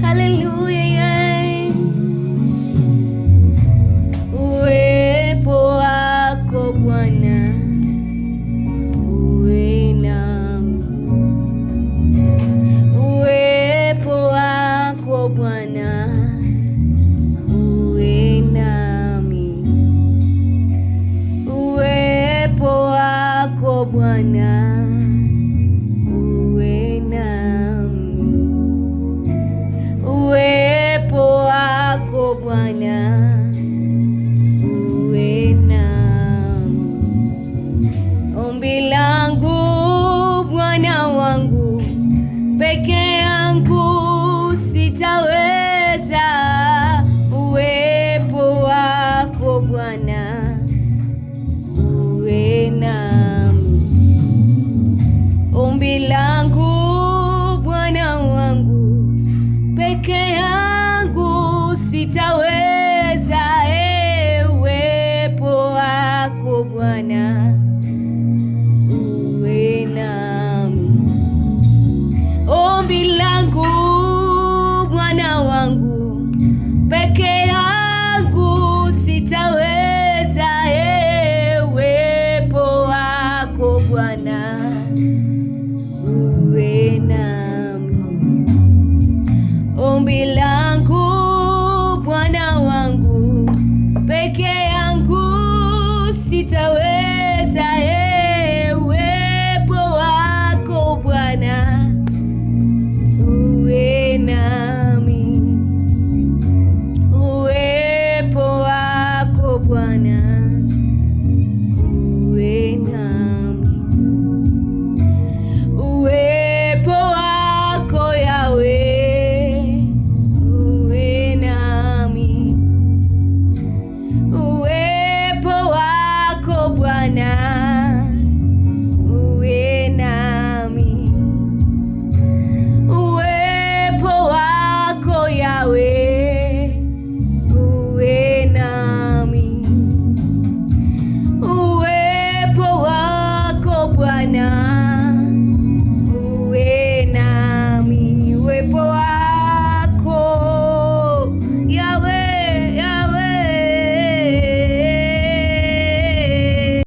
Haleluya, yes. Uwepo wako Bwana uwe nami, uwepo wako Bwana uwe nami, uwepo wako Bwana uwe nami, uwepo wako Bwana uwe nami. Ombi langu Bwana wangu, peke yangu sitaweza, uwepo wako Bwana uwe nami. Ombi langu Bwana wangu, peke yangu sitaweza,